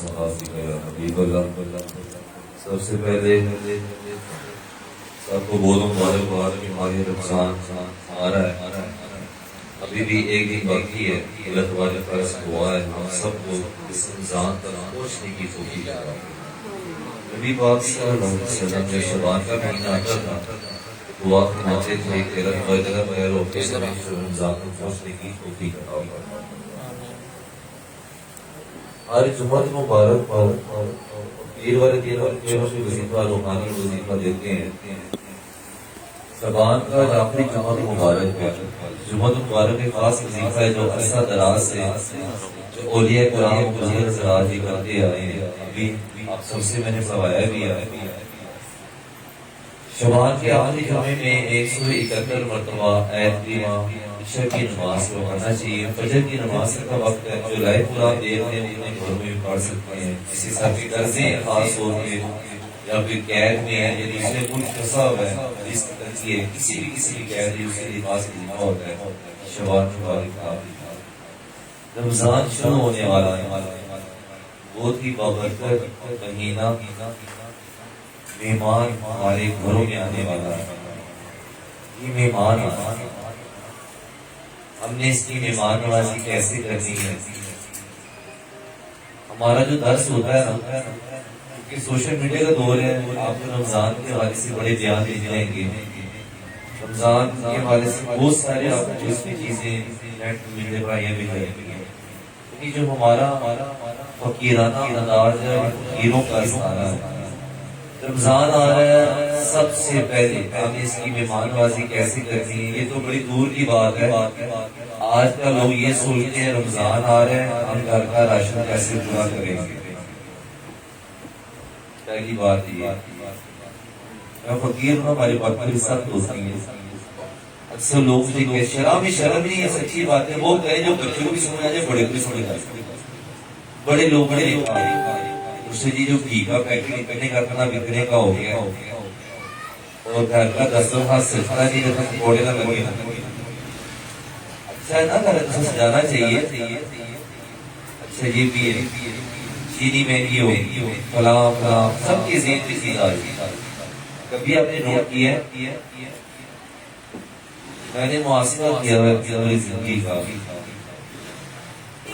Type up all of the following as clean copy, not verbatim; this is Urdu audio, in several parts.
صحابہ یا حبیب اللہ، سب سے پہلے سب کو بولوں مبارکباد کہ ماہ رمضان آ رہا ہے، ابھی بھی ایک دن باقی ہے۔ اللہ تبارک و تعالیٰ سے دعا ہے ہم سب کو اس رمضان تک پہنچنے کی توفیق عطا فرمائے۔ نبی پاک صلی اللہ علیہ وسلم جب شعبان کا مہینہ آتا تھا دعا فرماتے تھے کہ اللہ خیر ہوتے ہیں رمضان تک پہنچنے کی توفیق عطا فرمائے۔ ہر جمعہ مبارک پیر والے دن وظیفہ روحانی وظیفہ دیتے ہیں۔ شعبان کا آخری جمعہ مبارک ہے، جمعہ مبارک ایک خاص وظیفہ ہے جو عرصہ دراز سے جو اولیاء کرام بزرگ حضرات ہی کرتے آئے ہیں، ابھی آپ سب سے میں نے فرمایا بھی ہے۔ شعبان کے آخری جمعے میں 171 مرتبہ آیت کریمہ عشاء کی نماز کو پڑھنا چاہیے۔ فجر کی نماز کا وقت ہے، جو لائے پورا دیر میں اپنے گھروں میں پڑھ سکتے ہیں۔ کسی صاحب کے قرضے خاص ہو کے یا پھر قید میں ہے یا دوسرے ملک پھنسا ہوا ہے، اس کی ترجیح ہے کسی بھی قید اس کے لیے خاص وظیفہ ہوتا ہے شعبان مبارک کا۔ رمضان شروع ہونے والا ہے، بہت ہی بابرکت مہینہ، مہمان ہمارے گھروں میں آنے والا ہے۔ یہ مہمان ہم نے اس کی مہمان نوازی کیسے کرنی ہے؟ ہمارا جو درس ہوتا ہے نا، کہ سوشل میڈیا کا دور ہے، آپ کو رمضان کے حوالے سے بڑے بیان مل جائیں گے۔ رمضان کے حوالے سے بہت سارے آپ کو اس میں چیزیں نیٹ میڈیا پر آئیں بھی جائیں گی، کیونکہ جو ہمارا فقیرانہ انداز ہے، فقیروں کا استعارہ ہے۔ رمضان آ رہا ہے، سب سے پہلے ہمیں اس کی مہمان نوازی کیسے کرنی ہے، یہ تو بڑی دور کی بات ہے۔ آج کل لوگ یہ سوچتے ہیں رمضان آ رہے ہیں ہم گھر کا راشن کیسے پورا کریں گے۔ پہلی بات یہ میں فقیر ہوں، ہماری بات بڑی سخت ہوتی ہے۔ اکثر لوگ مجھے کہ شرم نہیں ہے، سچی بات ہے، وہ کہیں جو بچوں کو بھی سمجھ آ جائے بڑے کو بھی سمجھ آ جائے۔ بڑے لوگ نے کہا اس سے جی جو گھی کا پیکٹ نکلنے کا اتنا بکنے کا ہو گیا اور گھر کا دسترخوان سجتا نہیں جب تک پکوڑے نہ لگے۔ اچھا ہے نا، گھر کو سجانا چاہیے۔ اچھا یہ بھی ہے، چینی مہنگی ہوگی، فلاں فلاں سب کی ذہن کی چیز آ رہی۔ کبھی آپ نے نوٹ کیا ہے میں نے محاسبہ کیا ہے اپنی زندگی کا،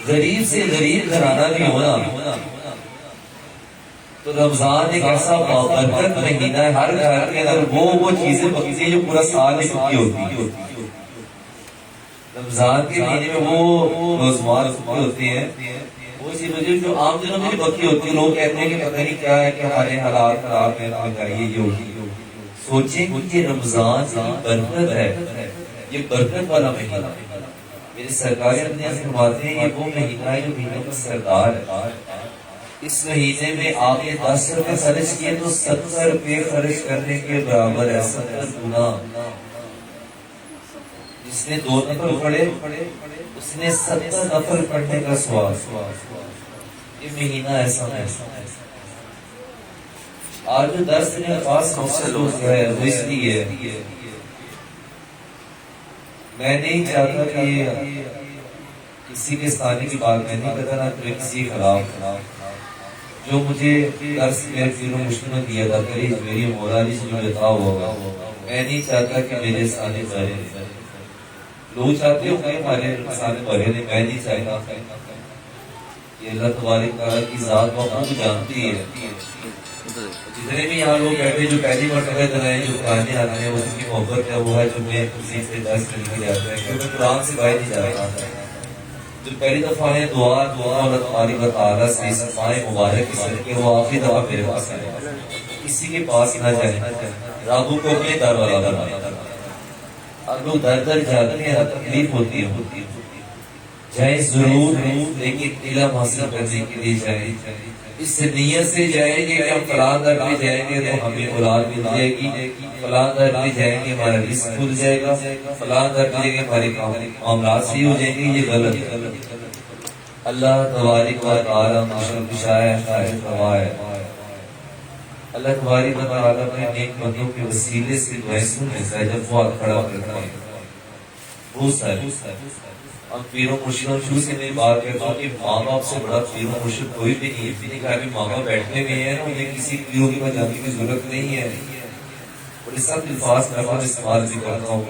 غریب سے غریب گھرانہ بھی ہونا تو رمضان ایک ایسا بابرکت مہینہ ہے، ہر گھر کے اندر وہ چیزیں پکتی ہیں جو پورا سال میں پکی ہوتی ہیں۔ رمضان کے مہینے میں وہ روزمار پکے ہوتے ہیں، وہ چیزیں جو عام دنوں میں پکی ہوتی ہیں۔ لوگ کہتے ہیں کہ پتہ نہیں کیا ہے کہ ہمارے حالات خراب ہیں، یہ ہوگی۔ سوچیں کہ رمضان برکت ہے، یہ برکت والا مہینہ ہے۔ میرے سرکار اپنے سے فرماتے ہیں یہ وہ مہینہ ہے جو مہینوں کا سردار ہے۔ اس مہینے میں آپ نے 10 روپے خرچ کیے تو 70 روپے خرچ کرنے کے برابر ہے، 70 گنا۔ جس نے 2 نفل پڑھے اس نے 70 نفل پڑھنے کا ثواب۔ یہ مہینہ ایسا ہے۔ آج جو درس میں خاص مقصد ہے وہ اس لیے میں نہیں چاہتا کہ کسی کے ثانی کی بات میں نہیں کرتا، نہ کسی خلاف جو مجھے درس میں پیر و مشکل میں دیا تھا کری میری مولانا سے جو لکھا ہوگا، میں نہیں چاہتا کہ میرے ثانی بھرے۔ لوگ چاہتے ہوں کہ ہمارے ثانی بھرے نہیں، میں نہیں چاہتا۔ یہ اللہ تبارک تعالیٰ کی ذات بخوب جانتی ہے۔ جتنے بھی یہاں لوگ بیٹھے جو پہلی مرتبہ ادھر آئے، جو پرانے آتے ہیں، وہ ان کی محبت ہے، وہ ہے جو میں کسی سے درس مل کے جاتا ہے، کیونکہ قرآن سے باہر نہیں جاتا۔ جو پہلی دفعہ ہے دعا اللہ تبارک و تعالیٰ سے اس ماہ مبارک کہ وہ آخری دفعہ میرے پاس آئے، کسی کے پاس نہ جائے، رابو کو اپنے در والا بنائے۔ اب لوگ در در جاتے ہیں، تکلیف ہوتی ہے، جائیں ضرور لیکن علم حاصل کرنے کے لیے جائیں، اس نیت سے جائیں گے کہ ہم فلاں در میں جائیں گے تو ہمیں اولاد مل جائے گی، فلاں در میں جائیں گے ہمارا رزق کھل جائے گا، فلاں در میں جائیں گے ہمارے معاملات صحیح ہو جائیں گے، یہ غلط ہے۔ اللہ تبارک و تعالیٰ اللہ تبارک و تعالیٰ اپنے نیک بندوں کے وسیلے سے دعائیں سن لیتا ہے جب وہ کھڑا کرتا ہے۔ بہت سارے ہم پیر و مرشدوں شروع سے میں بات کرتا ہوں کہ ماں باپ سے بڑا پیر و مرشد کوئی بھی نہیں ہے. میں نے کہا ابھی ماں باپ بیٹھے ہوئے ہیں نا, انہیں کسی پیروں کے پاس جانے کی ضرورت نہیں ہے. اور اس سب الفاظ میں اپنا استعمال بھی کرتا ہوں,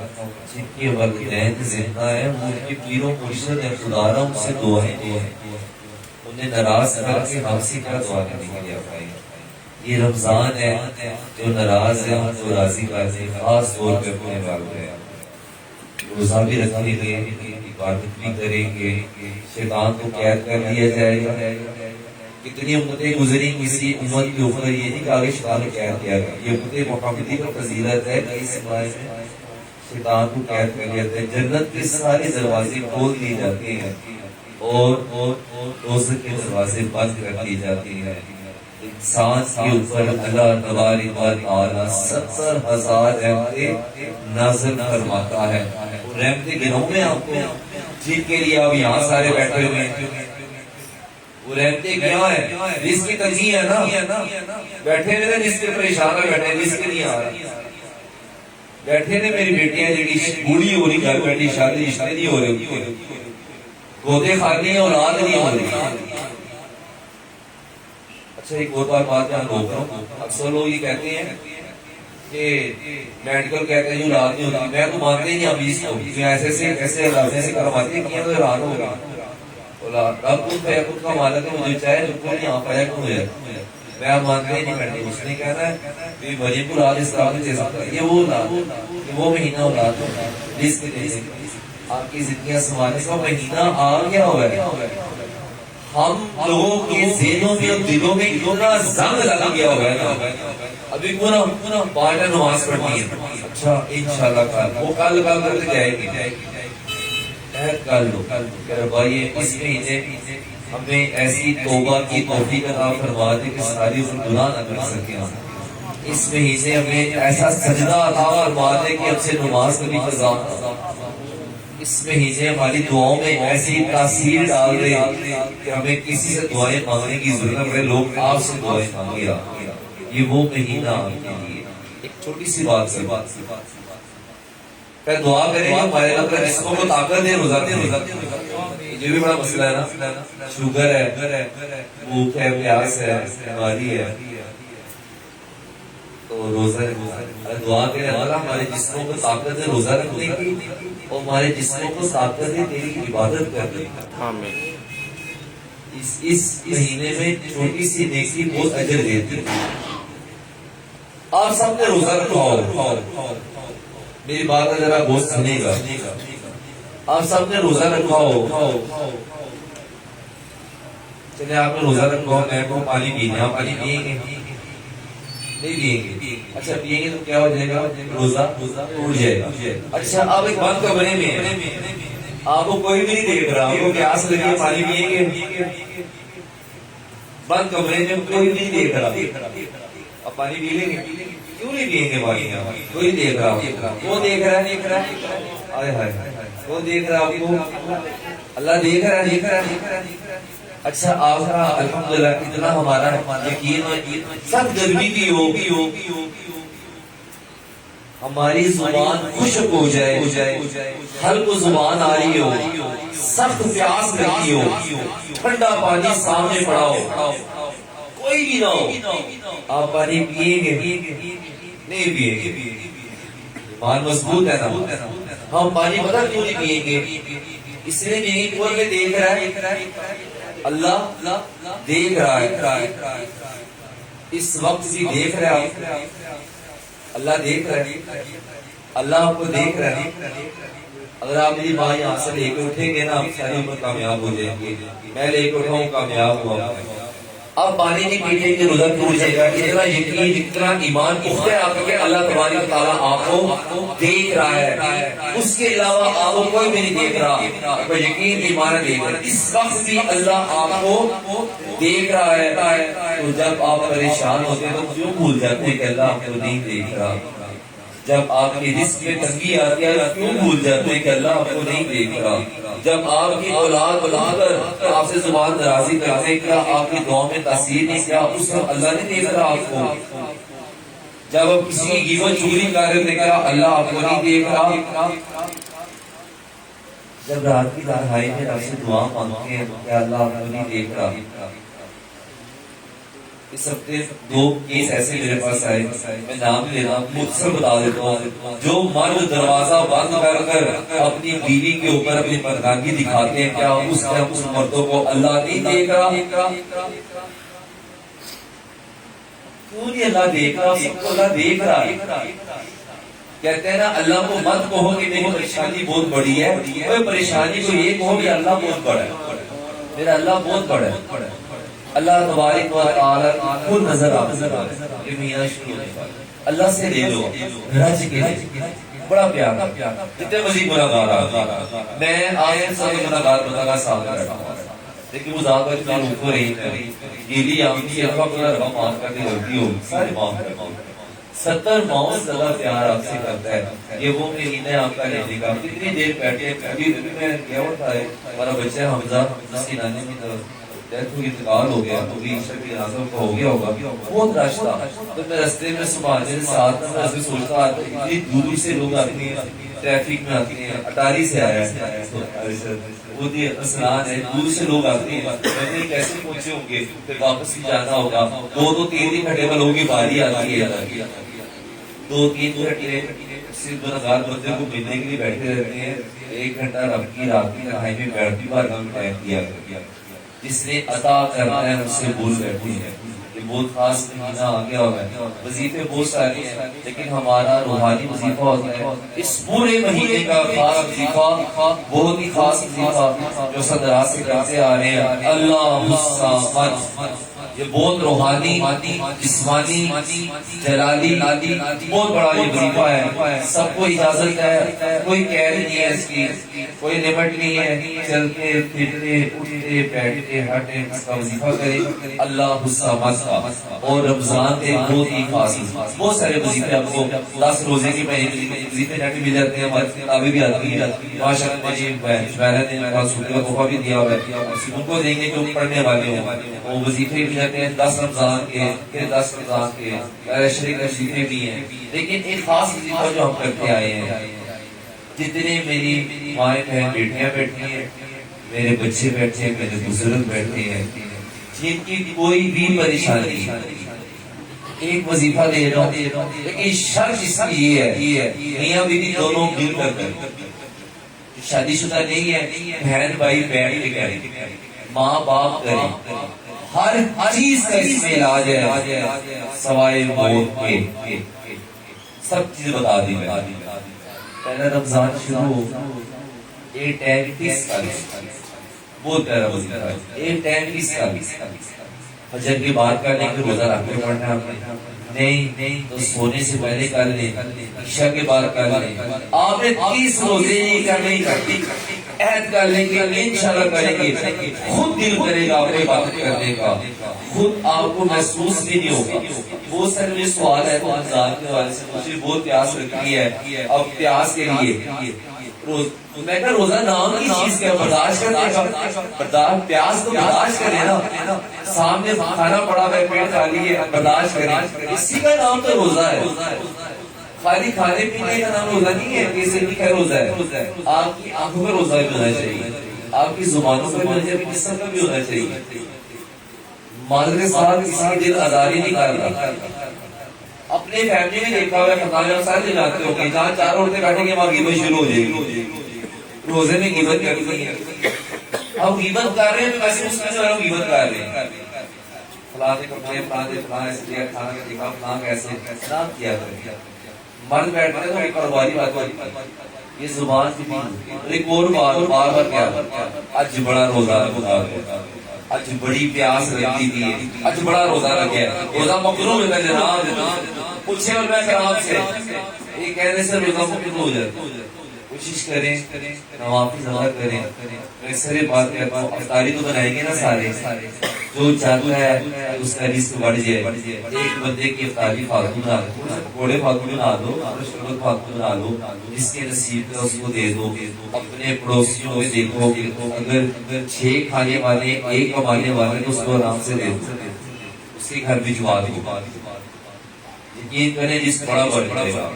جن کے والدین زندہ ہیں وہ ان کے پیر و مرشد ہیں. خدا را ان سے دعائیں دیں, انہیں ناراض کر کے ہم سے کیا دعا کرنے کے لیے آئے. یہ رمضان ہے, جو ناراض ہے ہم کو راضی کرتے, خاص طور پہ اپنے والدین روزہ بھی رکھیں گے, عبادت بھی کریں گے, شیطان کو قید کر دیا جائے گا. کتنی امتیں گزری کسی امت کے اوپر, یہ نہیں کہ آگے شیطان کو قید کیا گیا. یہ امت محمدی کا فضیلت ہے کہ اس سمائے میں شیطان کو قید کر دیا جاتا ہے. جنت کے سارے دروازے کھول دیے جاتے ہیں اور دوزخ کے دروازے بند کر دیے جاتے ہیں. انسان کے اوپر اللہ تبارک و تعالی 70,000 رحمتیں نازل فرماتا ہے. رحمتیں گنوں میں آپ کو, جن کے لیے آپ یہاں سارے بیٹھے ہوئے ہیں, وہ رحمتیں کیا ہیں؟ رزق کی تنظیم ہے نا. بیٹھے ہوئے رزق کے پریشان ہے, بیٹھے رزق نہیں آ رہا. بیٹھے نے میری بیٹیاں جڑی بوڑھی ہو رہی, گھر بیٹھی, شادی رشتے نہیں ہو رہے, گودے خالی ہیں, اولاد نہیں ہو رہی. اچھا ایک اور بات میں روک رہا ہوں. اکثر لوگ یہ کہتے ہیں کہ میڈیکل کہتے ہیں جو اولاد نہیں ہوتی. میں تو مانتے ہی نہیں اب اس کو, ایسے ایسے کرواتے ہیں تو اولاد ہوگا. اولاد اب خود ہے, خود کا مالک ہے, مجھے چاہے جو کوئی یہاں پایا کیوں ہے. میں مانتے ہی نہیں میڈیکل. اس نے کہنا ہے مریم کو اولاد اس طرح دے سکتا ہے. یہ وہ اولاد, وہ مہینہ اولاد ہوتا ہے رزق دے سکتا. آپ کی زندگیاں سنبھالنے کا مہینہ آ گیا ہوا ہے. ہم لوگوں کے ذہنوں میں اور دلوں میں اتنا زنگ لگا گیا ہوا ہے نا. ابھی پورا پانچ نماز پڑھنی ہے. اچھا انشاءاللہ کل, وہ کل کرتے جائے گی. کل بھائی اس مہینے ہمیں ایسی توبہ کی توفیق عطا فرما دے کہ ساری عمر گناہ نہ کر سکیں. اس مہینے ہمیں ایسا سجدہ عطا فرما دے کہ اب سے نماز کبھی قضا نہ. اس مہینے ہماری دعاؤں میں ایسی تاثیر ڈال دے کہ ہمیں کسی سے دعائیں مانگنے کی ضرورت نہ پڑے, لوگ آپ سے دعائیں مانگے. یہ وہ مہینہ آپ کے لیے. ایک چھوٹی سی بات سے پھر دعا کریں ہمارے اپنے جسموں کو طاقت دے. روزہ یہ بھی بڑا مسئلہ ہے نا. شوگر ہے, بھوک ہے, پیاس ہے, بیماری ہے, تو روزہ دعا کریں اللہ ہمارے جسموں کو طاقت دے روزہ رکھنے کی, اور ہمارے جسموں کو طاقت دے تیری عبادت کرنے کی. اس مہینے میں چھوٹی سی نیکی بہت اجر دیتی ہے. آپ سب نے روزہ رکھواؤ, میری بات کا ذرا غور سے سنیے گا. آپ سب نے روزہ رکھواؤ. چلے آپ نے روزہ رکھواؤ, میں کو پانی پینا, آپ پانی پیئیں گے نہیں پیئیں گے. اچھا پیئیں گے تو کیا ہو جائے گا, روزہ ٹوٹ جائے گا. اچھا آپ ایک بند کمرے میں ہیں, آپ کو کوئی بھی نہیں دیکھ رہا, آپ کو پیاس لگی, پانی پیئیں گے. بند کمرے میں کوئی بھی نہیں دیکھ رہا, آپ پانی پی لیں گے؟ کیوں نہیں پیئیں گے پانی؟ کوئی دیکھ رہا, وہ دیکھ رہا ہے, وہ دیکھ رہا آپ کو, اللہ دیکھ رہا ہے. اچھا آپ کا الحمدللہ اتنا ہمارا یقین, سب گرمی بھی ہو, ہماری زبان خشک ہو جائے, حلق و زبان آ رہی ہو, سخت پیاس لگی ہو, ٹھنڈا پانی سامنے پڑا ہو, کوئی بھی نہ ہو, آپ پانی پیئیں گے نہیں پیئیں گے؟ ایمان مضبوط ہے نا. ہم پانی پتہ کیوں نہیں پیئیں گے؟ اس لیے نہیں کوئی میں دیکھ رہا ہے, اللہ دیکھ رہا ہے. اس وقت بھی دیکھ رہا ہے, اللہ دیکھ رہا ہے, اللہ آپ کو دیکھ رہا ہے. اگر آپ میری ماں یہاں سے لے کے اٹھیں گے نا, آپ ساری عمر کامیاب ہو جائیں گے. میں لے کے اٹھاؤں کامیاب ہوا. اب پانی نہیں پیتے کہ روزہ ٹوٹ جائے گا. اتنا یقین, اتنا ایمان پختہ ہے آپ کے, اللہ تبارک و تعالیٰ آپ کو دیکھ رہا ہے. اس کے علاوہ آپ کو کوئی بھی نہیں دیکھ رہا, آپ کو یقین ایمان دیکھ رہا ہے. اس وقت بھی اللہ آپ کو دیکھ رہا ہے. تو جب آپ پریشان ہوتے ہیں تو کیوں بھول جاتے ہیں کہ اللہ آپ کو نہیں دیکھ رہا؟ جب آپ کی رزق میں تنگی آتی ہے کیوں بھول جاتے ہیں کہ اللہ آپ کو نہیں دیکھ رہا؟ جب آپ کی اولاد کر آپ سے زبان درازی کرتے ہیں, کیا آپ کی دعا میں تاثیر نہیں, کیا اس وقت اللہ نہیں دیکھ رہا آپ کو؟ جب آپ کسی کی غیبت چغلی کر رہے تھے, کیا اللہ آپ کو نہیں دیکھ رہا؟ جب رات کی تنہائی میں رب سے دعا مانگتے ہیں کہ اللہ آپ کو نہیں دیکھ رہا. اس ہفتے 2 کیس ایسے میرے پاس آئے, میں نام لینا مختصر بتا دیتا ہوں. جو مرد دروازہ بند کر اپنی بیوی کے اوپر اپنی مردانگی دکھاتے ہیں, کیا اس ٹائم اس مردوں کو اللہ نہیں دیکھ رہا؟ کیوں نہیں اللہ دیکھ رہا؟ سب کو اللہ دیکھ رہا ہے. کہتے ہیں نا اللہ کو مت کہو کہ میری پریشانی بہت بڑی ہے, کوئی پریشانی کو یہ کہو کہ اللہ بہت بڑا ہے, میرا اللہ بہت بڑا ہے. اللہ تبارک و تعالی خود نظر آتا ہے کہ میاں شروع ہے, اللہ سے لے لو رج کے لے, بڑا پیار. جتنے مزید گناہگار آتے میں آج سب گناہگار سامنے رکھا ہوں, لیکن وہ ذات پر روح کو رہی ہے گیلی آمدی اللہ کو رب معاف کرنے غلطی ہو سارے معاف کرتے ہیں. 70 ماؤں سے زیادہ پیار آپ سے کرتا ہے. یہ وہ مہینہ ہے آپ کا لینے کا. کتنی دیر بیٹھے ابھی میں کیا ہوتا ہے, ہمارا بچہ حمزہ جس کی نانی کی طرف ڈیتھ ہوئی, انتقال ہو گیا, تو بھی عشاء کی جنازہ کا ہو گیا ہوگا. بہت رش تھا, تو میں رستے میں صبح سے ساتھ میں ایسے سوچتا اتنی دور سے لوگ آتے ہیں, ٹریفک میں آتے ہیں. اٹاری سے آیا ہے وہ اسلان ہے, دور سے لوگ آتے ہیں. میں کیسے پہنچے ہوں گے, پھر واپس بھی جانا ہوگا. 2-3 دن گھنٹے والوں کی باری آتی ہے, 2-3 گھنٹے صرف گناہگار بندے کو ملنے کے لیے بیٹھے رہتے ہیں. 1 گھنٹہ رب کی رات کی تنہائی میں بیٹھتی بارگاہ میں ٹائم دیا گیا. جس نے عطا کرنا ہے اس سے بھول بیٹھی ہے. یہ بہت خاص مہینہ آ گیا ہوا ہے. وظیفے بہت سارے ہیں, لیکن ہمارا روحانی وظیفہ ہوتا ہے اس پورے مہینے کا خاص وظیفہ, بہت ہی خاص وظیفہ جو صدرات سے کرتے آ رہے ہیں. اللہ الصمد, یہ بہت روحانی, جسمانی, جلالی, بہت بڑا یہ وظیفہ ہے. سب کو اجازت ہے, کوئی قید نہیں ہے اس کی, کوئی لمٹ نہیں ہے. چلتے پھرتے اٹھتے بیٹھتے ہر ٹائم اس کا وظیفہ کرے اللہ الصمد کا. اور رمضان کے بہت ہی خاص بہت سارے وظیفے آپ کو 10 روزے کے وظیفے جا کے مل جاتے ہیں. ہماری کتابیں بھی آتی ہیں ماشاء اللہ جی. نے میرا سونے کا تحفہ بھی دیا ہوا ہے, ان کو دیں گے جو پڑھنے والے ہوں. وہ وظیفے بھی جاتے ہیں 10 رمضان کے, پھر 10 رمضان کے شریک وظیفے بھی ہیں. لیکن ایک خاص وظیفہ جو ہم کرتے آئے ہیں, جتنے میری مائیں بہن بیٹیاں بیٹھی ہیں, میرے بچے بیٹھے ہیں, میرے بزرگ بیٹھے ہیں, جن کی کوئی بھی پریشانی, ایک وظیفہ دے رہا ہوں, لیکن شرط اس کی یہ ہے میاں بیوی دونوں مل کر شادی شدہ نہیں ہے, بہن بھائی بیٹھ کے کریں, ماں باپ کریں, ہر چیز کا اس میں علاج ہے سوائے موت کے. سب چیز بتا دی میں. پہلا رمضان شروع 8:30 کا, بہت پیارا وظیفہ ہے. 8:30 کا فجر کے بعد کرنے کے روزہ رکھ کے پڑھنا ہے, نہیں تو سونے سے پہلے کر لیں, عشاء کے بعد کر لیں. آپ نے 30 روزے کرنے کرتی عہد کر لیں گے, انشاءاللہ کریں گے. خود دل کرے گا آپ کو عبادت کرنے کا, خود آپ کو محسوس بھی نہیں ہوگا. بہت سارے مجھے سوال ہے تو رمضان کے حوالے سے مجھے بہت پیاس لگتی ہے. اب پیاس کے لیے میں کہا روزہ نام کی چیز کیا برداشت کرنے کا, پیاس تو برداشت کرے نا, سامنے کھانا پڑا ہے پیٹ خالی ہے برداشت کرے, اسی کا نام تو روزہ ہے. خالی کھانے پینے کا نام روزہ نہیں ہے, کیسے بھی کیا روزہ ہے. آپ کی آنکھوں کا روزہ بھی ہونا چاہیے, آپ کی زبانوں کا بھی ہونا چاہیے, جسم کا بھی ہونا چاہیے. مال کے ساتھ کسی کی دل آزاری نہیں کرتا. اپنے فیملی میں دیکھا ہوا ہے خاندان میں سارے جاتے ہو کہ جہاں 4 عورتیں بیٹھیں گے وہاں غیبت شروع ہو جائے گی. روزے میں غیبت کرنی ہے. اب غیبت کر رہے ہیں تو ویسے مسلم والوں غیبت کر رہے ہیں, فلاں کے کپڑے فلاں اس لیے کھانا کا دیکھا فلاں کیسے نام کیا کرے. مرد بیٹھتے ہیں تو کاروباری بات, یہ زبان کی ایک اور بار بار کیا آج بڑا روزہ رکھا ہے, آج بڑی پیاس لگتی تھی, آج بڑا روزہ رکھا ہے. روزہ مقروض ہے جناب, پوچھے اور میں کرام سے یہ کہنے سے روزہ مقروض ہو جاتا. کوشش کریں نوافل زیادہ کریں. میں سارے بات کرتا ہوں, افطاری تو بنائیں گے نا سارے, جو چاہتا ہے اس کا رزق بڑھ جائے. ایک بندے کی افطاری فاتو بنا دو, پکوڑے فاتو بنا دو, شربت فاتو بنا دو, جس کے نصیب کا اس کو دے دو. اپنے پڑوسیوں میں دیکھو اگر 6 کھانے والے 1 کمانے والے تو اس کو آرام سے دے دو, اس کے گھر بھجوا دو. یقین کریں جس بڑا بڑھ جائے گا.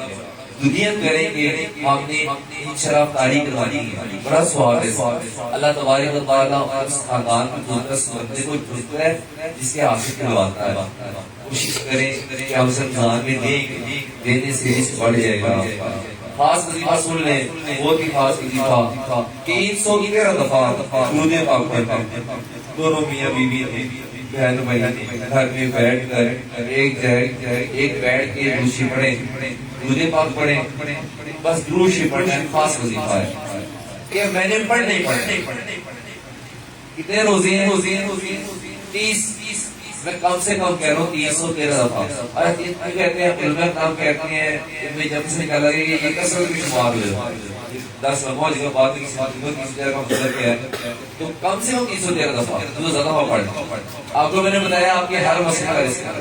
دنیا کریں گے ہم نے شراب کاری کروانی ہے، بڑا سوال ہے۔ اللہ تبارک و تعالیٰ اس خاندان میں دوسرا بندے کو ڈھونڈتا ہے جس کے حاصل کرواتا ہے۔ کوشش کریں کہ ہم رمضان میں دیں گے، دینے سے رزق بڑھ جائے گا۔ خاص وظیفہ سن لیں، بہت ہی خاص وظیفہ، 313 دفعہ درود پاک پڑھنا، دونوں میاں بیوی بہن بھائی گھر میں بیٹھ کر ایک بیٹھ کے دوسری پڑھیں، درود پاک پڑھیں، بس درود شریف پڑھنا خاص وظیفہ ہے کہ میں نے پڑھنے کتنے روزے ہیں 30، میں کم سے کم کہہ رہا ہوں 313 دفعہ۔ اور کہتے ہیں علماء کرام کہتے ہیں جب سے نکالا گیا یہ کثرت میں شمار ہو 10 لمحہ جگہ بات کسی جگہ کا مطلب کیا ہے، تو کم سے کم 313 دفعہ جو زیادہ ہوا پڑھیں۔ آپ کو میں نے بتایا آپ کے ہر مسئلہ کا رزق ہے۔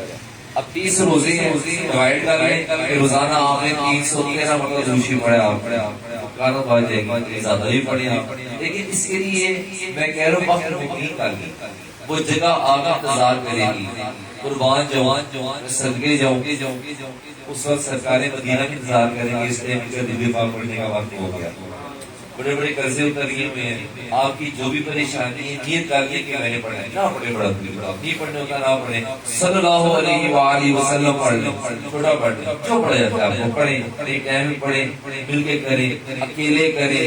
اب 30 روزے ہیں ڈیوائڈ کر لیں کہ روزانہ آپ نے 313 مطلب دوشی پڑھے، آپ کاروں پا جائے گی، زیادہ بھی پڑھیں آپ۔ لیکن اس کے لیے میں کہہ رہا ہوں وقت مقیم کر لیں، وہ جگہ آگے انتظار کرے گی، قربان جوان صدقے جاؤں، اس وقت سرکار مدینہ میں انتظار کریں گے، اس لیے درود پاک پڑھنے کا وقت ہو گیا۔ بڑے بڑے قرضے اتریے میں آپ کی جو بھی پریشانی ہے نیت کر لیں کہ میں نے پڑھا ہے، نہ پڑھے بڑا نہیں پڑھنے ہوتا نہ پڑھے، صلی اللہ علیہ وآلہ وسلم پڑھ لیں، چھوٹا پڑھ لیں، جو پڑھا جاتا ہے آپ کو پڑھیں، ایک ٹائم میں پڑھیں، مل کے کریں، اکیلے کریں،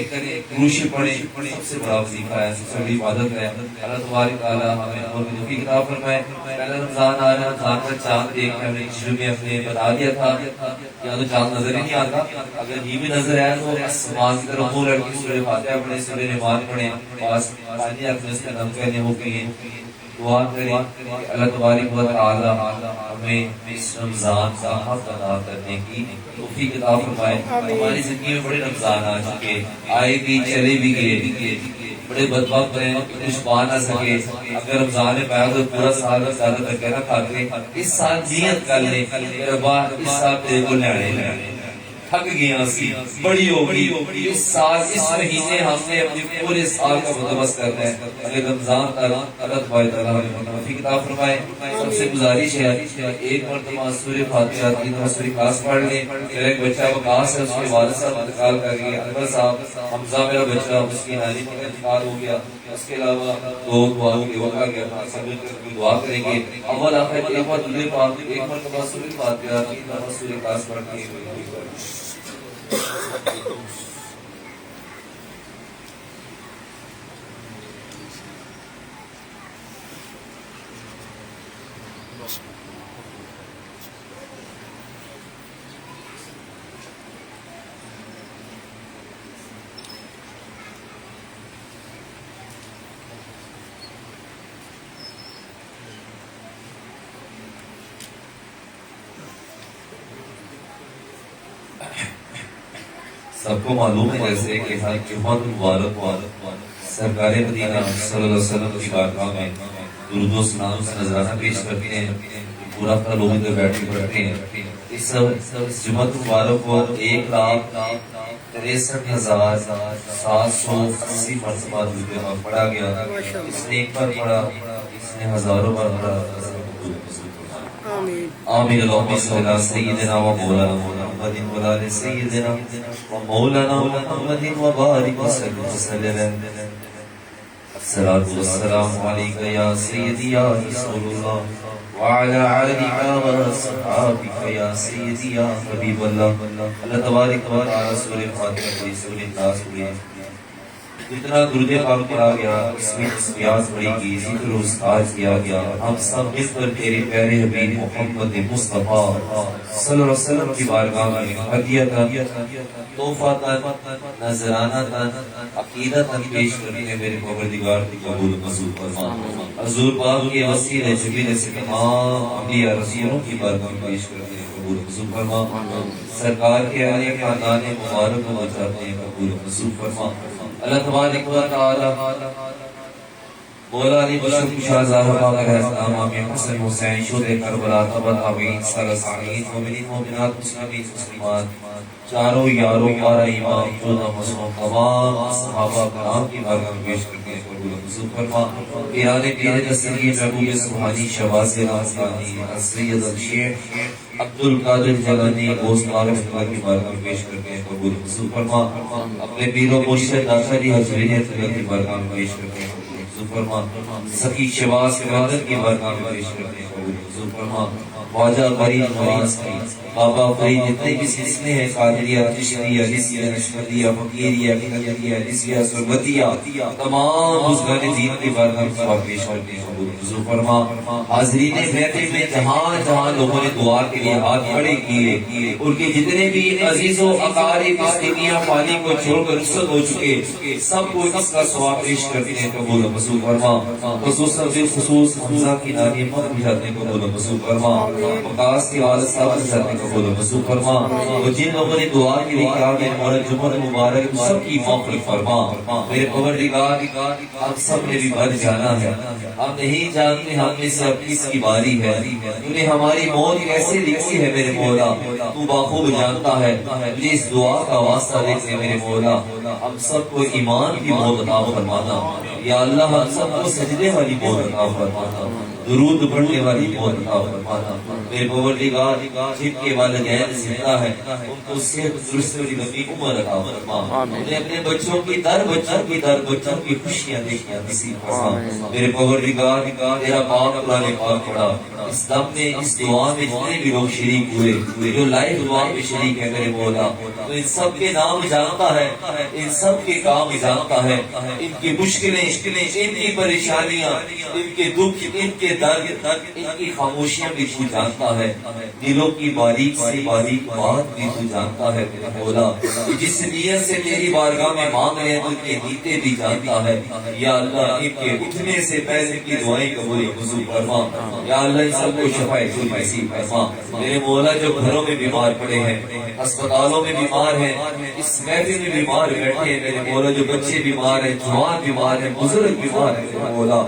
گروشی پڑھیں، سب سے بڑا وظیفہ ہے، سب سے بڑی عبادت ہے۔ اللہ تبارک تعالیٰ ہمیں اور کی کتاب فرمائے، پہلا رمضان آ رہا، رمضان کا چاند دیکھ کے ہم نے شروع میں اپنے بتا دیا تھا، یا تو چاند نظر ہی نہیں آتا، اگر یہ بھی نظر آیا تو آسمان کی طرف منہ لڑکی سورہ فاتحہ پڑھیں، سورہ نعمان پڑھیں، پاس پانی اپنے اس کا نم کہنے ہو گئے، دعا کریں کہ اللہ تبارک و تعالی ہمیں اس رمضان کا حق ادا کرنے کی توفیق عطا فرمائے۔ ہماری زندگی میں بڑے رمضان آ چکے، آئے بھی چلے بھی گئے، بڑے بدبخت ہیں کچھ پا نہ سکے۔ اگر رمضان میں پایا تو پورا سال کا زیادہ تر کہنا کھاتے، اس سال نیت کر لیں کہ ربا اس سال تیرے کو لینے تھک گیا سی بڑی ہوگی، اس سال اس مہینے ہم نے اپنے پورے سال کا بندوبست کرنا ہے۔ اگر رمضان تک اللہ تبارک تعالیٰ ہمیں توفیق عطا فرمائے۔ سب سے گزارش ہے ایک مرتبہ سورہ فاتحہ 3 دفعہ سورہ اخلاص پڑھ لیں۔ میرا ایک بچہ وقاص ہے، اس کے والد صاحب انتقال کر گئے، اکبر صاحب حمزہ میرا بچہ، اس کی نانی کا انتقال ہو گیا۔ اس کے علاوہ دو دعا کے وقت آ گیا، سب مل کر دعا کریں گے۔ اول آخر ایک بار درود پاک، ایک مرتبہ سورہ فاتحہ 3 دفعہ سورہ اخلاص پڑھ کے سب کو معلوم ہے جیسے کہ جمعہ مبارک سرکار مدینہ صلی اللہ علیہ وسلم کی بارگاہ میں درود و سلام سے نذرانہ پیش کرتے ہیں، پورا اپنا لوگ ادھر بیٹھ کے پڑھتے ہیں۔ اس جمعہ مبارک کو 1,63,780 مرتبہ درود پاک پڑھا گیا۔ اس نے ایک بار پڑھا، اس نے ہزاروں بار پڑھا۔ آمین اللہم صلی علی سیدنا و مولانا محمد و علی سیدنا و مولانا محمد و بارک وسلم الصلاۃ والسلام علیک یا سیدی یا رسول اللہ وعلی آلک و اصحابک یا سیدی یا حبیب اللہ۔ اللہ تبارک و تعالی سورہ فاتحہ پڑھی، سورہ اخلاص پڑھی، جتنا درود پاک پڑھا گیا اس میں تسبیحات پڑھی گئی، ذکر و اذکار کیا گیا۔ ہم سب مل کر تیرے پیارے حبیب محمد مصطفیٰ صلی اللہ علیہ وسلم کی بارگاہ میں ہدیۃً، تحفۃً، نذرانۃً، عقیدۃً پیش کرتے ہیں۔ میرے پروردگار کی قبول منظور فرما۔ حضور پاک کے وسیلے جبریل سے تمام انبیاء رسولوں کی بارگاہ میں پیش کرتے ہیں، قبول منظور فرما۔ سرکار کے آنے خاندان مبارک کو بچاتے ہیں، قبول منظور فرما۔ اللہ تبارک و تعالی مولا علی بشر کشا زہرا علیہ السلام امام حسن حسین شہداء کربلا تبع تابعین صالحین مومنین مومنات مسلمین مسلمات چاروں یاروں پارا امام 14 مسلم تمام صحابہ کرام کی بارگاہ میں پیش کرتے ہیں قبول منظور فرما پیارے پیارے دستگیر محبوب سبحانی شواز رحمانی سید الشیخ عبد القادر جیلانی غوث پاک اللہ کی بارگاہ میں پیش کرتے ہیں قبول منظور فرما اپنے پیر و مرشد داتا علی حضرت اللہ کی بارگاہ میں پیش کرتے ہیں قبول منظور فرما سخی شواز قادر کی بارگاہ میں پیش کرتے ہیں قبول منظور فرما خواجہ فرید نواز کی بابا فرید جتنے بھی سلسلے ہیں قادریہ چشتیہ رضیہ نشبندیہ فقیریہ قدریہ رضیہ سربتیہ تمام بزرگان دین کی بارگاہ میں سوال پیش کرتے ہیں قبول منظور فرما حاضرین بیٹھے میں جہاں جہاں لوگوں نے دعا کے لیے ہاتھ کھڑے کیے ان کے جتنے بھی عزیز و اقارب اس دنیا فانی کو چھوڑ کر رخصت ہو چکے سب کو اس کا ثواب پیش کرتے ہیں قبول منظور فرما خصوصاً بالخصوص حمزہ کی نانی مت بجاتے ہیں قبول منظور فرما وقاص کی والد صاحب بجاتے ہیں قبول منظور فرما اور جن لوگوں نے دعا کے لیے کہا میرے مولا جمعہ مبارک سب کی مغفرت فرما میرے پروردگار ہم سب نے بھی مر جانا ہے ہم نہیں جانتے ہم میں سے اب کس کی باری ہے تو نے ہماری موت کیسے لکھی ہے میرے مولا تو بخوب جانتا ہے مجھے اس دعا کا واسطہ دے دے میرے مولا ہم سب کو ایمان کی موت عطا فرمانا یا اللہ ہم سب کو سجدے والی موت عطا فرمانا درود پڑھنے والی موت عطا فرمانا میرے پروردگار جن کے والدین زندہ ہیں ان کو صحت تندرستی اور لمبی عمر عطا فرما انہیں اپنے بچوں کی بچوں کی خوشیاں دیکھنا نصیب فرما میرے پروردگار تیرا پاک قرآن پاک پڑھا اس دم میں اس دعا میں جتنے بھی لوگ شریک ہوئے جو لائیو دعا میں شریک ہے میرے مولا تو ان سب کے نام جانتا ہے ان سب کے کام جانتا ہے ان کی مشکلیں ان کی پریشانیاں ان کے دکھ ان کے درد ان کی خاموشیاں بھی تو جانتا ہے دلوں کی باریک سے باریک بات بھی تو جانتا ہے میرے مولا جس نیت سے تیری بارگاہ میں مانگ رہے ہیں ان کے نیتے بھی جانتا ہے یا اللہ ان کے اٹھنے سے پہلے کی دعائیں قبول منظور فرما یا اللہ سب کو شفاء کل نصیب فرما میرے مولا جو گھروں میں بیمار پڑے ہیں اسپتالوں میں بیمار ہیں اس محفل میں بیمار بیٹھے ہیں میرے مولا جو بچے بیمار ہیں جوان بیمار ہیں بزرگ بیمار ہیں میرے مولا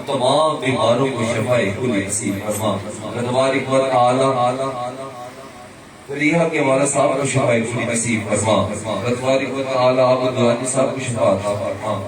تمام بیماروں کو شفاء کل نصیب فرما تبارک و تعالی فریحہ کے والا صاحب کو شفاء کل نصیب فرما تبارک و تعالی عبد العزیز صاحب کو شفاء عطا فرما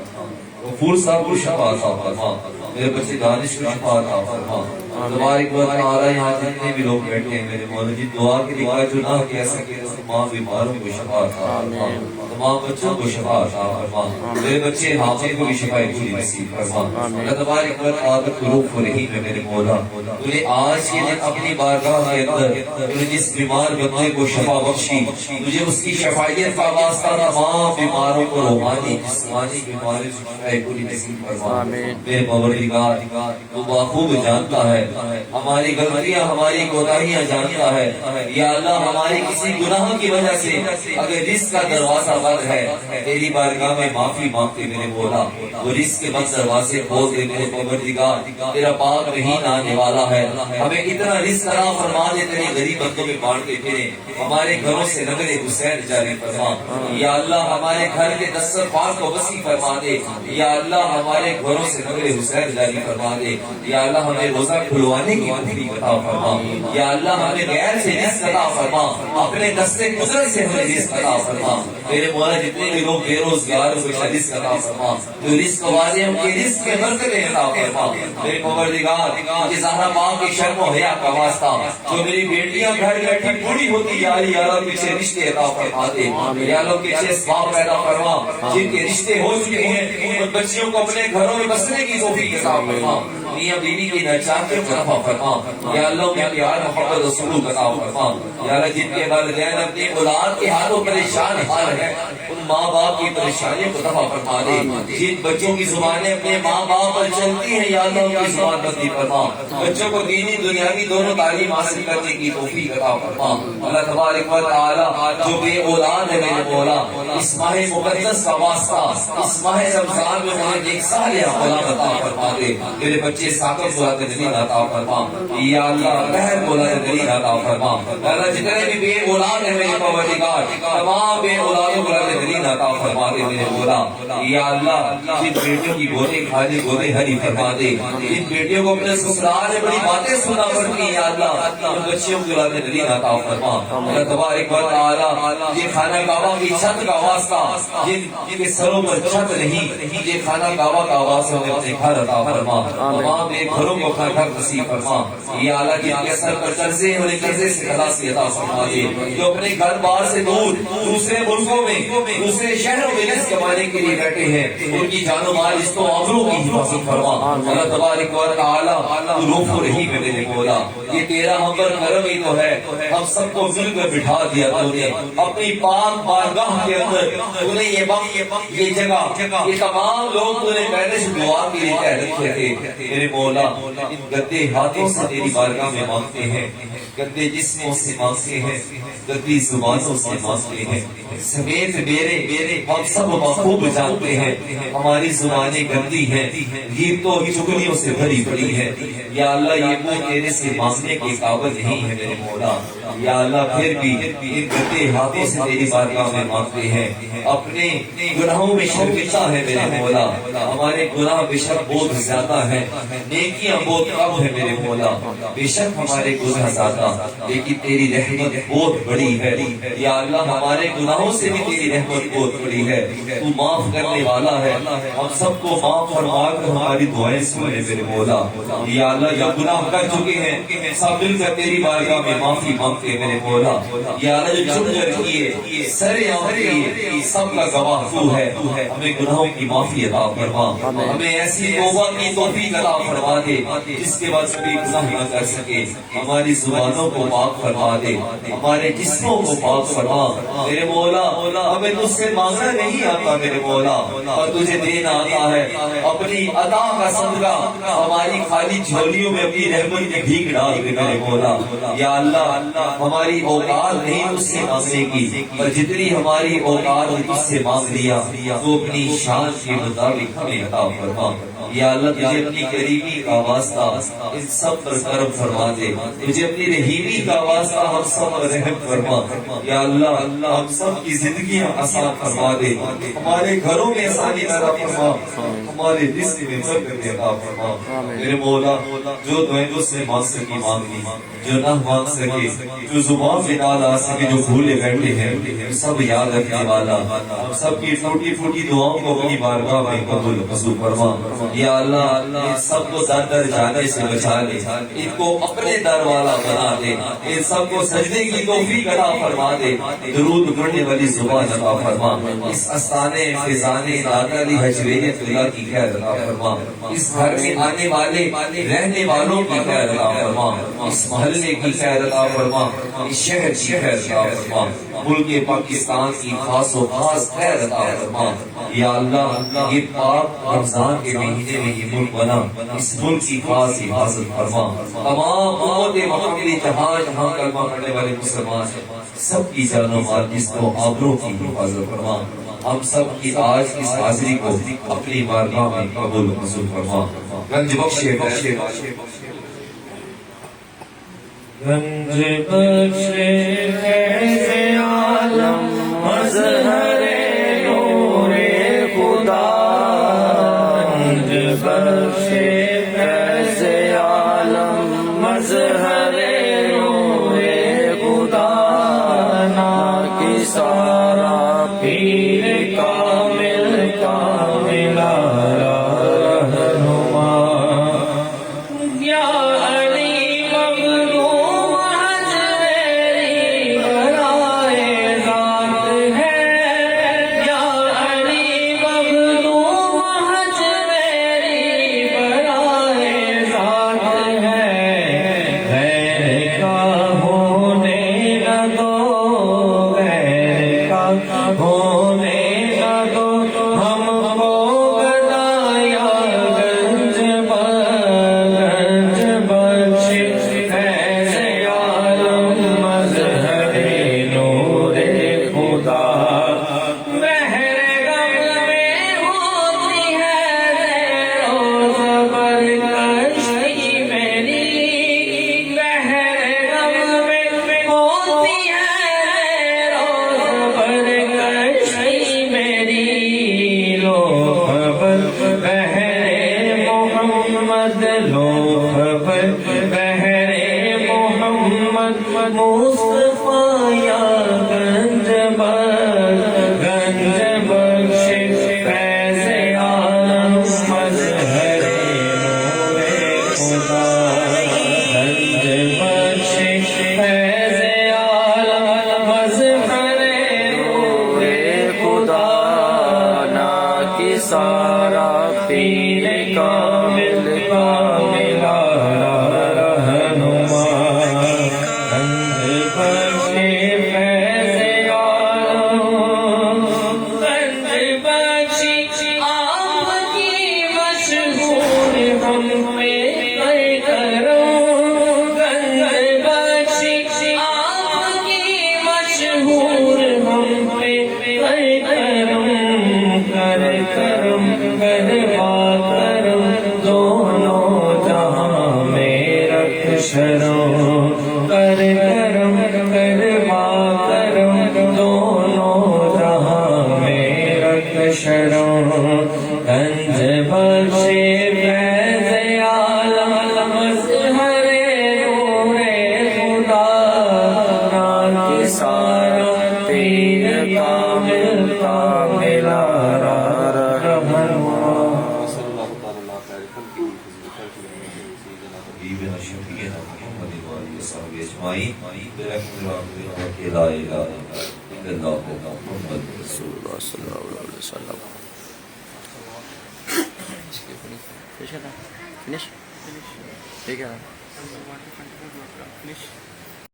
غفور صاحب کو شفاء عطا فرما میرے بچے دانش کو شفاء عطا فرما تبارک و تعالی یہاں جتنے بھی لوگ بیٹھے ہیں میرے مولا جی دعا کے لیے جو نہ کہہ سکے تمام بیماروں کو شفاء عطا فرما تمام بچوں کو شفاء عطا فرما میرے بچے حافظ کو بھی شفاء کل نصیب فرما اللہ تبارک و تعالی قلوب رحیم ہے میرے مولا تو نے آج کے دن اپنی بارگاہ کے اندر تو نے جس بیمار بندے کو شفا بخشی تجھے اس کی شفاعت کا واسطہ تمام بیماروں کو روحانی جسمانی بیماری سے شفاء کل نصیب فرما میرے پروردگار تو بخوب جانتا ہے ہماری غلطیاں ہماری کوتاہیاں جانتا ہے یا اللہ ہماری کسی گناہ کی وجہ سے اگر رزق کا دروازہ بند ہے تیری بارگاہ میں معافی مانگتے میرے مولا وہ رزق کے بند دروازے کھول دے میرے پروردگار تیرا پاک مہینہ آنے والا ہے ہمیں اتنا رزق عطا فرما دے تیرے غریب بندوں میں بانٹتے پھرے ہمارے گھروں سے نظر حسین جاری فرما یا اللہ ہمارے گھر کے دسترخوان کو وسیع فرما دے یا اللہ ہمارے گھروں سے نظر حسین جاری فرما دے یا اللہ ہمیں روزہ کھلوانے کی توفیق عطا فرما یا اللہ ہمیں غیر سے رزق عطا فرما اپنے دستے قدرت سے ہمیں رزق عطا فرما میرے مولا جتنے بھی لوگ بے روزگار کو رزق عطا فرما جو رزق والے ہیں ان کے رزق کے مرتبے عطا فرما میرے پروردگار کہ زہرا پاک کی شرم و حیا کا واسطہ جو میری بیٹیاں گھر بیٹھی بوڑھی ہوتی جا رہی یا اللہ پیچھے رشتے عطا فرما دے یا اللہ پیچھے اسباب پیدا فرما جن کے رشتے ہو چکے ہیں ان بچیوں کو اپنے گھروں میں بسنے کی توفیق عطا فرما میاں بیوی کی نچاہ کے عطا فرما یا اللہ میں پیار محبت رسول عطا فرما یا اللہ جن کے والدین اپنی اولاد کے ہاتھوں پریشان حال ہے ان ماں باپ کی پریشانیوں کو دفع فرما دے جن بچوں کی زبانیں اپنے ماں باپ پر چلتی ہیں یا اللہ ان کی زبان بندی فرما بچوں کو دینی دنیاوی دونوں تعلیم حاصل کرنے کی توفیق عطا فرما اللہ تبارک و تعالی جو بے اولاد ہے میرے مولا اس ماہ مقدس کا واسطہ اس ماہ رمضان میں انہیں ایک صالح اولاد عطا فرما دے میرے بچے ساکت بولاد دلیل عطا فرما یا اللہ بہر بولاد دلیل عطا فرما اللہ جتنے بھی بے اولاد ہیں میرے پروردگار تمام بے اولادوں کو بہترین عطا فرما دے میرے مولا۔ یا اللہ جن بیٹیوں کی گودیں کھانے گودیں ہری فرما دے، جن بیٹیوں کو اپنے سسرال میں بڑی باتیں سنا پڑتی ہیں یا اللہ ان بچیوں کو دلال بہترین عطا فرما۔ اللہ تبارک و تعالی یہ خانہ کعبہ کی چھت کا واسطہ جن کے سروں پر چھت نہیں، یہ خانہ کعبہ کا واسطہ انہیں اپنے گھر عطا فرما، تمام ایک گھروں کو اپنا گھر نصیب فرما۔ یا اللہ جن کے سر پر قرضے ہیں انہیں قرضے سے خلاصی عطا فرما دے، جو اپنے گھر بار سے دور دوسرے ملکوں میں دوسرے شہروں میں رزق کمانے کے لیے بیٹھے ہیں، ان کی جان و مال اس کو آبرو کی حفاظت فرما۔ اللہ تبارک و تعالی تو روح و رحیم ہے میرے مولا، یہ تیرا ہمبر کرم ہی تو ہے، ہم سب کو مل کر بٹھا دیا تو نے اپنی پاک بارگاہ کے اندر، تو نے یہ وقت یہ جگہ یہ تمام لوگ تو نے پہلے سے دعا کے لیے کہہ رکھے تھے میرے مولا، ان گندے ہاتھوں سے تیری بارگاہ میں مانگتے ہیں، گندے جسموں سے مانگتے ہیں، گندی زبانوں سے مانگتے ہیں، سمیت میرے ہم سب بخوب جانتے ہیں ہماری زبانیں گندی ہیں، غیبتوں کی چغلیوں سے بھری پڑی ہے۔ یا اللہ یہ وہ تیرے سے مانگنے کے قابل نہیں ہے میرے مولا، یا اللہ پھر بھی ان گندے ہاتھوں سے تیری بارگاہ میں مانگتے ہیں، اپنے گناہوں میں شرمندہ ہے میرے مولا، ہمارے گناہ بے شک بہت زیادہ ہیں، نیکیاں بہت کم ہے میرے مولا، بے شک ہمارے گناہ زیادہ لیکن تیری رحمت بہت بڑی ہے۔ یا اللہ ہمارے گناہوں سے بھی تیری رحمت بہت بڑی ہے، تو معاف کرنے والا ہے، ہم سب کو معاف فرما کر ہماری دعائیں سنے میرے مولا۔ یا اللہ جو گناہ کر چکے ہیں سب مل کر تیری بارگاہ میں معافی مانگتے ہیں میرے مولا۔ یا اللہ جو چھپ کر کیے سرے عام کیے سب کا گواہ تو ہے، ہمیں گناہوں کی معافی عطا فرما، ہمیں ایسی توبہ کی توفیق عطا فرما دے جس کے بعد کبھی گناہ نہ کر سکے، ہماری زبانوں کو پاک فرما دے، ہمارے جسموں کو پاک فرما میرے مولا۔ ہمیں تجھ سے مانگنا نہیں آتا میرے مولا، اور تجھے دینا آتا ہے، اپنی عطا کا صدقہ ہماری خالی جھولیوں میں اپنی رحمت کی بھیک ڈال دے میرے مولا۔ یا اللہ ہماری اوقات نہیں تجھ سے مانگنے کی، پر جتنی ہماری اوقات نے تجھ سے مانگ لیا تو اپنی شان کے مطابق ہمیں عطا فرما۔ یا اللہ تجھے اپنی قریبی کا واسطہ ان سب پر کرم فرما دے، تجھے اپنی رحیمی کا واسطہ ہم سب پر رحم فرما۔ یا اللہ ہم سب کی زندگیاں آسان فرما دے، ہمارے گھروں میں آسانی عطا فرما، ہمارے رزق میں برکت عطا فرما میرے مولا۔ جو دعائیں تجھ سے مانگ سکی مانگ لی، جو نہ مانگ سکے جو زبان میں نہ لا سکے جو بھولے بیٹھے ہیں سب یاد رکھنے والا، ہم سب کی ٹوٹی پھوٹی دعاؤں کو اپنی بارگاہ میں قبول منظور فرما۔ یا اللہ ان سب کو در در جانے سے بچا لے، ان کو اپنے در والا بنا دے، ان سب کو سجدے کی توفیق عطا فرما دے، درود پڑھنے والی زبان عطا فرما، اس آستانے فضانے داتا علی حجویت اللہ کی خیر عطا فرما، اس گھر میں آنے والے رہنے والوں کی خیر عطا فرما، اس محلے کی خیر عطا فرما، اس شہر کی خیر عطا فرما، ملک پاکستان کی خاص و خاص خیر عطا فرما۔ یا اللہ یہ پاک رمضان کے مہینے میں یہ ملک بنا، اس ملک کی خاص حفاظت فرما، تمام امت محمدی جہاں جہاں کلمہ پڑھنے والے مسلمان ہیں سب کی جان و مال جس کو آبرو کی حفاظت فرما، ہم سب کی آج اس حاضری کو اپنی بارگاہ میں قبول منظور فرما، گنج بخشے بخشے گنج بخشے فیض عالم مظہر نور خدا، گنج بخشے فیض عالم مظہر نور خدا، نا کی سارا پیر کامل کامل رہنما، یا مصطفیٰ یا گنج بخش فیض عالم مظہر نور خدا گنج بخش فیض عالم مظہر نور خدا نا کی سارا پیر کامل کاملا رہنما گنج بخش فیض عالم گنج بخش آپ کی مشہور ہم پہ کرم گنج بخش آپ کی مشہور ہم پہ کرم کرم کروا کرم دونوں جہاں میں رکھ شرم کرم کروا کرم دونوں جہاں میں رکھ شرم گنج بخش فیض عالم مظہر نور خدا نا کی سارا پیر کامل کاملا رہنما صلی اللہ تعالی علیہ خیر حبیبنا شفیعنا محمد وآلہ وصحبہ اجمعین برحمتہ ربک لا الہ الا اللہ محمد رسول اللہ صلی اللہ علیہ وسلم. Finish? Finish? Finish. Take care.